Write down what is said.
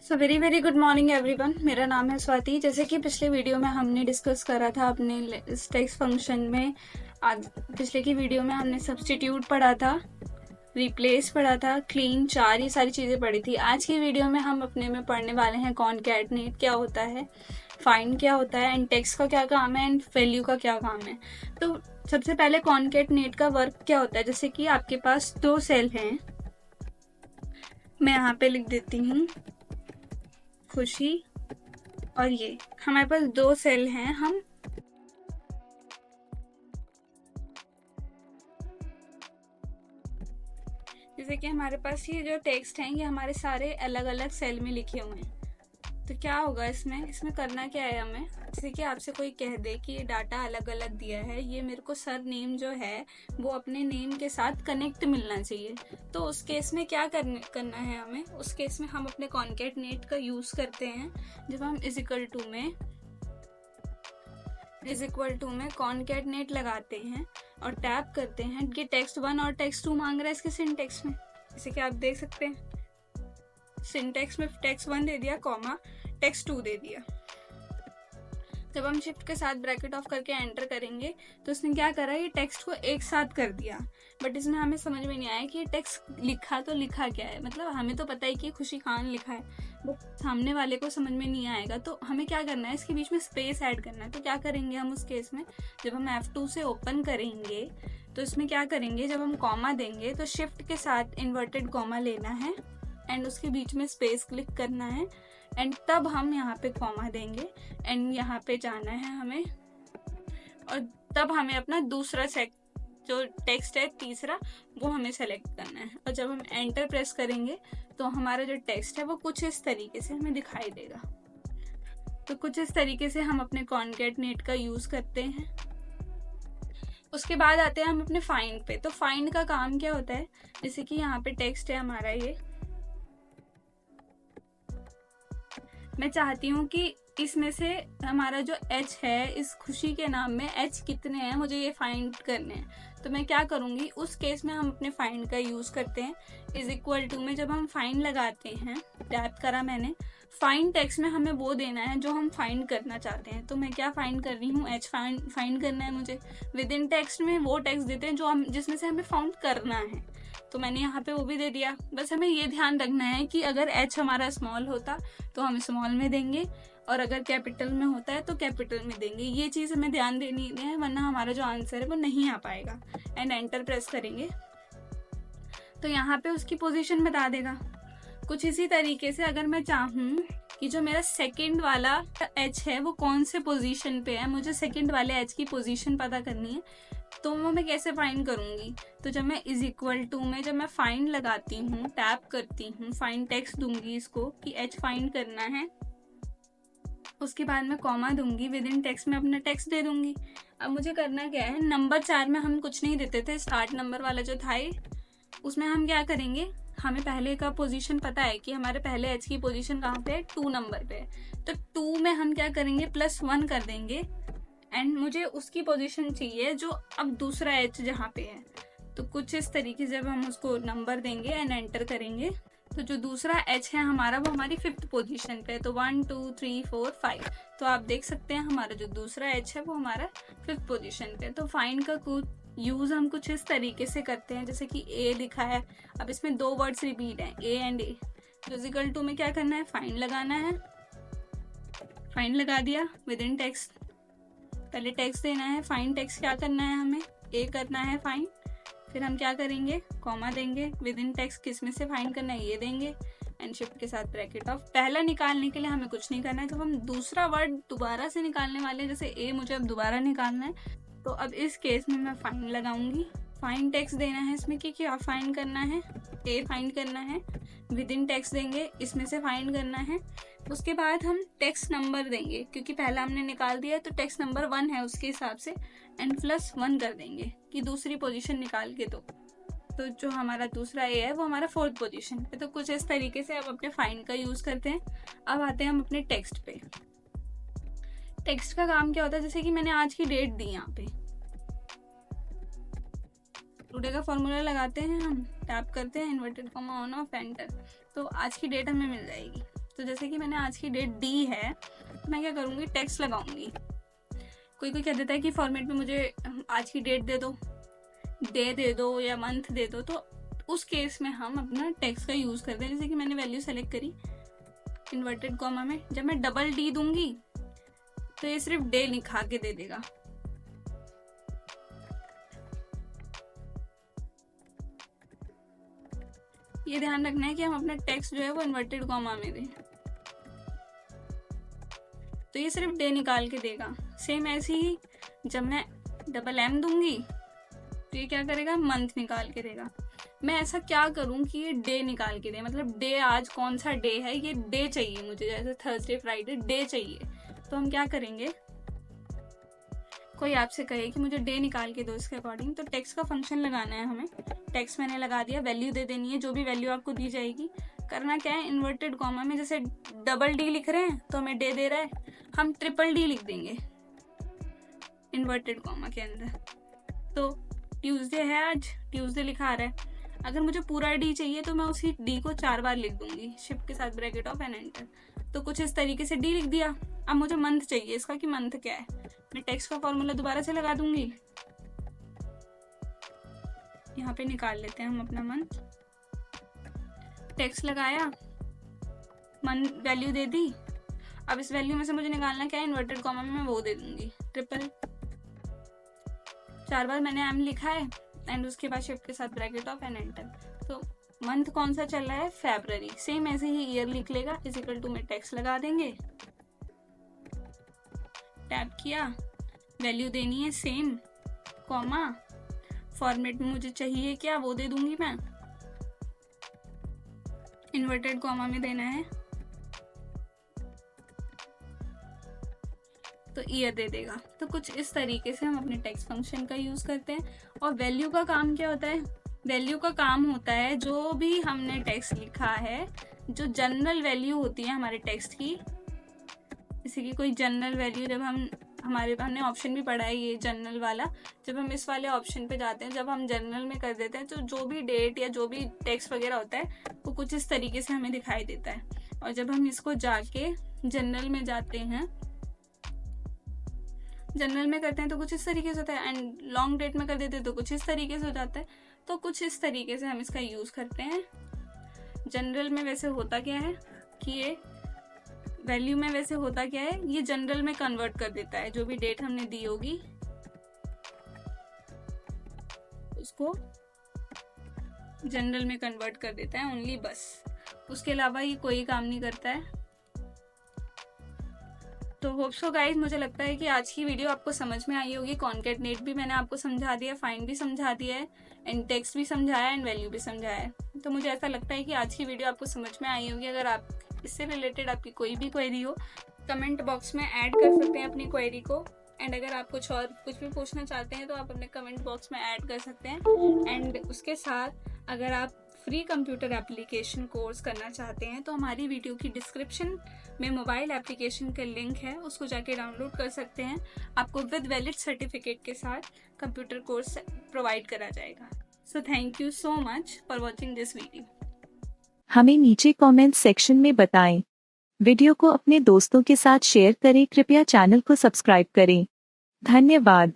So very very good morning everyone. मेरा नाम है स्वाति। जैसे कि पिछले वीडियो में हमने डिस्कस करा था अपने टेक्स्ट फंक्शन में। आज पिछले की वीडियो में हमने सब्स्टिट्यूट पढ़ा था, रिप्लेस पढ़ा था, क्लीन, चार, ये सारी चीज़ें पढ़ी थी। आज की वीडियो में हम अपने में पढ़ने वाले हैं कॉनकैटनेट क्या होता है, फाइंड क्या होता है, एंड टेक्स्ट का क्या काम है, एंड वैल्यू का क्या काम है। तो सबसे पहले कॉनकैटनेट का वर्क क्या होता है। जैसे कि आपके पास दो सेल हैं, मैं यहाँ पे लिख देती हूँ खुशी, और ये हमारे पास दो सेल हैं। हम जैसे कि हमारे पास ये जो टेक्स्ट हैं ये हमारे सारे अलग अलग सेल में लिखे हुए हैं। तो क्या होगा इसमें करना क्या है हमें। जैसे कि आपसे कोई कह दे कि ये डाटा अलग अलग दिया है, ये मेरे को सर नेम जो है वो अपने नेम के साथ कनेक्ट मिलना चाहिए। तो उस केस में क्या करना है हमें। उस केस में हम अपने कॉनकैटनेट का यूज़ करते हैं। जब हम इज इक्वल टू में कॉनकैटनेट लगाते हैं और टैप करते हैं कि टेक्स्ट 1 और टेक्स्ट 2 मांग रहा है इसके सिंटेक्स में। जैसे कि आप देख सकते हैं सिंटेक्स में टेक्स्ट 1 दे दिया, कॉमा टेक्स्ट 2 दे दिया। जब हम शिफ्ट के साथ ब्रैकेट ऑफ करके एंटर करेंगे तो इसने क्या करा, ये टेक्स्ट को एक साथ कर दिया। बट इसमें हमें समझ में नहीं आया कि ये टेक्स्ट लिखा तो लिखा क्या है। मतलब हमें तो पता है कि खुशी खान लिखा है, बट सामने वाले को समझ में नहीं आएगा। तो हमें क्या करना है, इसके बीच में स्पेस ऐड करना है। तो क्या करेंगे हम उस केस में, जब हम F2 से ओपन करेंगे तो इसमें क्या करेंगे, जब हम कॉमा देंगे तो शिफ्ट के साथ इन्वर्टेड कॉमा लेना है एंड उसके बीच में स्पेस क्लिक करना है एंड तब हम यहाँ पे कॉमा देंगे एंड यहाँ पे जाना है हमें, और तब हमें अपना दूसरा जो टेक्स्ट है तीसरा वो हमें सेलेक्ट करना है। और जब हम एंटर प्रेस करेंगे तो हमारा जो टेक्स्ट है वो कुछ इस तरीके से हमें दिखाई देगा। तो कुछ इस तरीके से हम अपने कॉनकैटनेट का यूज करते हैं। उसके बाद आते हैं हम अपने फाइंड पे। तो फाइंड का काम क्या होता है, जैसे कि यहाँ पे टेक्स्ट है हमारा, ये मैं चाहती हूँ कि इसमें से हमारा जो H है, इस खुशी के नाम में H कितने हैं मुझे ये फाइंड करने हैं। तो मैं क्या करूँगी, उस केस में हम अपने फाइंड का यूज़ करते हैं। इज इक्वल टू में जब हम फाइंड लगाते हैं, टैप करा मैंने, फाइंड टेक्स्ट में हमें वो देना है जो हम फाइंड करना चाहते हैं। तो मैं क्या फाइंड कर रही हूँ, H फाइंड करना है मुझे। विद इन टेक्स्ट में वो टेक्स्ट देते हैं जो हम जिसमें से हमें फाउंड करना है। तो मैंने यहाँ पे वो भी दे दिया। बस हमें ये ध्यान रखना है कि अगर H हमारा स्मॉल होता तो हम स्मॉल में देंगे, और अगर कैपिटल में होता है तो कैपिटल में देंगे। ये चीज़ हमें ध्यान देनी है, वरना हमारा जो आंसर है वो नहीं आ पाएगा। एंड एंटर प्रेस करेंगे तो यहाँ पे उसकी पोजीशन बता देगा। कुछ इसी तरीके से अगर मैं चाहूँ कि जो मेरा सेकंड वाला H है वो कौन से पोजीशन पे है, मुझे सेकंड वाले H की पोजीशन पता करनी है, तो वो मैं कैसे फाइंड करूँगी। तो जब मैं इज इक्वल टू में जब मैं फाइंड लगाती हूँ, टैप करती हूँ, फाइंड टेक्स्ट दूंगी इसको कि H फाइंड करना है, उसके बाद मैं कॉमा दूंगी, विद इन टेक्स्ट में अपना टेक्स्ट दे दूंगी। अब मुझे करना क्या है, नंबर 4 में हम कुछ नहीं देते थे, स्टार्ट नंबर वाला जो था उसमें हम क्या करेंगे, हमें पहले का पोजीशन पता है कि हमारे पहले H की पोजीशन कहाँ पे है, 2 नंबर पे है। तो 2 में हम क्या करेंगे, +1 कर देंगे एंड मुझे उसकी पोजीशन चाहिए जो अब दूसरा H जहाँ पे है। तो कुछ इस तरीके से जब हम उसको नंबर देंगे एंड एंटर करेंगे तो जो दूसरा H है हमारा वो हमारी 5th पोजीशन पे है। तो 1 2 3 4 5, तो आप देख सकते हैं हमारा जो दूसरा H है वो हमारा 5th पोजीशन पे है। तो फाइंड का यूज़ हम कुछ इस तरीके से करते हैं, जैसे कि A लिखा है, अब इसमें 2 वर्ड्स रिपीट हैं, A एंड A। तो इक्वल टू में क्या करना है, फाइंड लगाना है, फाइंड लगा दिया, विद इन टेक्स्ट पहले टेक्स्ट देना है। फाइंड टेक्स्ट क्या करना है, हमें A करना है फाइंड, फिर हम क्या करेंगे, कॉमा देंगे, विद इन टेक्स्ट किस में से फाइंड करना है, ये देंगे एंड शिफ्ट के साथ ब्रैकेट ऑफ। पहला निकालने के लिए हमें कुछ नहीं करना है। जब हम दूसरा वर्ड दोबारा से निकालने वाले हैं, जैसे A मुझे अब दोबारा निकालना है, तो अब इस केस में मैं फाइंड लगाऊंगी। फाइंड टेक्स्ट देना है इसमें कि क्या फाइंड करना है, A फाइंड करना है, विद इन टेक्स्ट देंगे, इसमें से फाइंड करना है। उसके बाद हम टेक्स्ट नंबर देंगे, क्योंकि पहला हमने निकाल दिया तो टेक्स्ट नंबर 1 है उसके हिसाब से, एंड +1 कर देंगे कि दूसरी पोजीशन निकाल के तो जो हमारा दूसरा A है वो हमारा 4th पोजीशन पे। तो कुछ इस तरीके से आप अपने फाइंड का यूज़ करते हैं। अब आते हैं हम अपने टेक्स्ट पे। टेक्स्ट का काम क्या होता है, जैसे कि मैंने आज की डेट दी, यहाँ पे टुडे का फॉर्मूला लगाते हैं, हम टैप करते हैं, inverted comma on off enter, तो आज की डेट हमें मिल जाएगी। तो जैसे कि मैंने आज की डेट दी है, तो मैं क्या करूँगी, टेक्स्ट लगाऊंगी। कोई कोई कह देता है कि फॉर्मेट में मुझे आज की डेट दे दो, डे दे दो या मंथ दे दो, तो उस केस में हम अपना टेक्स्ट का यूज़ करते हैं। जैसे कि मैंने वैल्यू सेलेक्ट करी इन्वर्टेड कॉमा में, जब मैं डबल डी दूंगी तो ये सिर्फ डे लिखा के दे देगा। ये ध्यान रखना है कि हम अपना टेक्स्ट जो है वो इन्वर्टेड कॉमा में दें, तो ये सिर्फ डे निकाल के देगा। सेम ऐसे ही जब मैं डबल एम दूंगी तो ये क्या करेगा, मंथ निकाल के देगा। मैं ऐसा क्या करूं कि ये डे निकाल के दे, मतलब डे आज कौन सा डे है, ये डे चाहिए मुझे, जैसे थर्सडे फ्राइडे डे चाहिए। तो हम क्या करेंगे, कोई आपसे कहे कि मुझे डे निकाल के दो इसके अकॉर्डिंग, तो टेक्स्ट का फंक्शन लगाना है हमें। टेक्स्ट मैंने लगा दिया, वैल्यू दे देनी है, जो भी वैल्यू आपको दी जाएगी। करना क्या है, इन्वर्टेड कॉमा में जैसे डबल डी लिख रहे हैं तो हमें डे दे रहा है, हम ट्रिपल डी लिख देंगे इन्वर्टेड कॉमा के अंदर। तो ट्यूसडे है आज, ट्यूसडे लिखा आ रहा है। अगर मुझे पूरा डी चाहिए तो मैं उसी डी को 4 बार लिख दूंगी, शिफ्ट के साथ ब्रैकेट ऑफ एंड एंटर। तो कुछ इस तरीके से डी लिख दिया। अब मुझे मंथ चाहिए इसका, कि मंथ क्या है, मैं टेक्स्ट का फॉर्मूला दोबारा से लगा दूंगी। यहाँ पे निकाल लेते हैं हम अपना मंथ। टेक्स्ट लगाया, मंथ वैल्यू दे दी। अब इस वैल्यू में से मुझे निकालना क्या है, इन्वर्टेड कॉमा में मैं वो दे दूंगी ट्रिपल। 4 बार मैंने एम लिखा है एंड उसके बाद शिफ्ट के साथ ब्रैकेट ऑफ एंड एंटर। तो मंथ कौन सा चल रहा है, फरवरी। सेम ऐसे ही ईयर लिख लेगा, इज इक्वल टू में टेक्स्ट लगा देंगे, टैप किया, वैल्यू देनी है सेम, कॉमा, फॉर्मेट में मुझे चाहिए क्या वो दे दूंगी मैं, इन्वर्टेड कॉमा में देना है तो ईयर दे देगा। तो कुछ इस तरीके से हम अपने टेक्स्ट फंक्शन का यूज करते हैं। और वैल्यू का काम क्या होता है, वैल्यू का काम होता है जो भी हमने टेक्स्ट लिखा है, जो जनरल वैल्यू होती है हमारे टेक्स्ट की, जैसे कि कोई जनरल वैल्यू, जब हमने ऑप्शन भी पढ़ा है ये जनरल वाला, जब हम इस वाले ऑप्शन पे जाते हैं, जब हम जनरल में कर देते हैं तो जो भी डेट या जो भी टेक्स्ट वगैरह होता है वो कुछ इस तरीके से हमें दिखाई देता है। और जब हम इसको जाके जनरल में जाते हैं, जनरल में करते हैं तो कुछ इस तरीके से होता है, एंड लॉन्ग डेट में कर देते हैं तो कुछ इस तरीके से हो जाता है। तो कुछ इस तरीके से हम इसका यूज करते हैं। जनरल में वैसे होता क्या है कि ये वैल्यू में वैसे होता क्या है, ये जनरल में कन्वर्ट कर देता है, जो भी डेट हमने दी होगी उसको जनरल में कन्वर्ट कर देता है ओनली, बस। उसके अलावा ये कोई काम नहीं करता है। तो होप सो गाइज, मुझे लगता है कि आज की वीडियो आपको समझ में आई होगी। कॉन्केटनेट भी मैंने आपको समझा दिया, फाइंड भी समझा दिया है, एंड टेक्स्ट भी समझाया, एंड वैल्यू भी समझाया है। तो मुझे ऐसा लगता है कि आज की वीडियो आपको समझ में आई होगी। अगर आप इससे रिलेटेड आपकी कोई भी क्वेरी हो, कमेंट बॉक्स में ऐड कर सकते हैं अपनी क्वेरी को। एंड अगर आप कुछ भी पूछना चाहते हैं तो आप अपने कमेंट बॉक्स में ऐड कर सकते हैं। एंड उसके साथ अगर आप फ्री कंप्यूटर एप्लीकेशन कोर्स करना चाहते हैं तो हमारी वीडियो की डिस्क्रिप्शन में मोबाइल एप्लीकेशन का लिंक है, उसको जाके डाउनलोड कर सकते हैं। आपको विद वैलिड सर्टिफिकेट के साथ कंप्यूटर कोर्स प्रोवाइड करा जाएगा। So thank you so much for watching this video. हमें नीचे कमेंट सेक्शन में बताएं। वीडियो को अपने दोस्तों के साथ शेयर करें। कृपया चैनल को सब्सक्राइब करें। धन्यवाद।